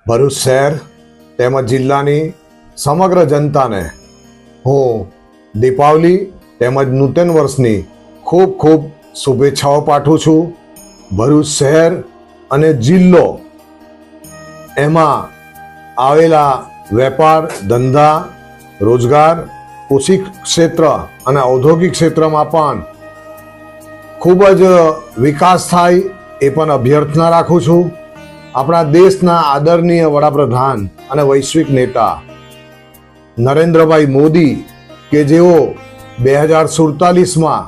ભરૂચ શહેર તેમજ જિલ્લાની સમગ્ર જનતાને હું દીપાવલી તેમજ નૂતન વર્ષની ખૂબ ખૂબ શુભેચ્છાઓ પાઠવું છું. ભરૂચ શહેર અને જિલ્લો એમાં આવેલા વેપાર ધંધા રોજગાર કૃષિ ક્ષેત્ર અને ઔદ્યોગિક ક્ષેત્રમાં પણ ખૂબ જ વિકાસ થાય એ પણ અભ્યર્થના રાખું છું. આપણા દેશના આદરણીય વડાપ્રધાન અને વૈશ્વિક નેતા નરેન્દ્રભાઈ મોદી કે જેઓ 2047માં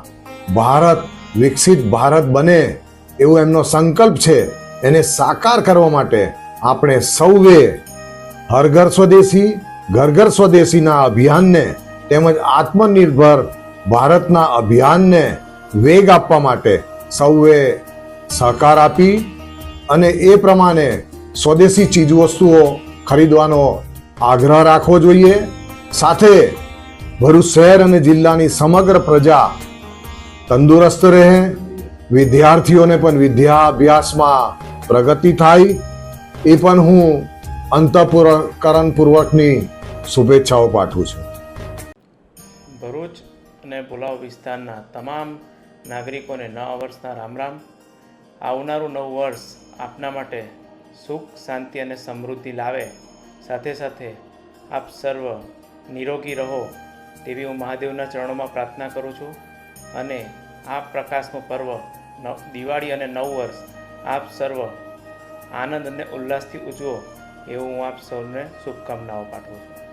ભારત વિકસિત ભારત બને એવો એમનો સંકલ્પ છે, એને સાકાર કરવા માટે આપણે સૌએ હર ઘર સ્વદેશી ઘર ઘર સ્વદેશીના અભિયાનને તેમજ આત્મનિર્ભર ભારતના અભિયાનને વેગ આપવા માટે સૌએ સહકાર આપી અને એ પ્રમાણે સ્વદેશી ચીજવસ્તુઓ ખરીદવાનો આગ્રહ રાખવો જોઈએ. સાથે ભરૂચ શહેર અને જિલ્લાની સમગ્ર પ્રજા તંદુરસ્ત રહે, વિદ્યાર્થીઓને પણ વિદ્યા અભ્યાસમાં પ્રગતિ થાય એ પણ હું અંતઃકરણપૂર્વકની શુભેચ્છાઓ પાઠવું છું. ભરૂચ અને ભુલાવ વિસ્તારના તમામ નાગરિકોને નવા વર્ષના રામ રામ. આવનારું નવું વર્ષ આપના માટે સુખ શાંતિ અને સમૃદ્ધિ લાવે, સાથે સાથે આપ સર્વ નિરોગી રહો તેવી હું મહાદેવના ચરણોમાં પ્રાર્થના કરું છું. અને આ પ્રકાશનું પર્વ દિવાળી અને નવું વર્ષ આપ સર્વ આનંદ અને ઉલ્લાસથી ઉજવો એવું હું આપ સૌને શુભકામનાઓ પાઠવું છું.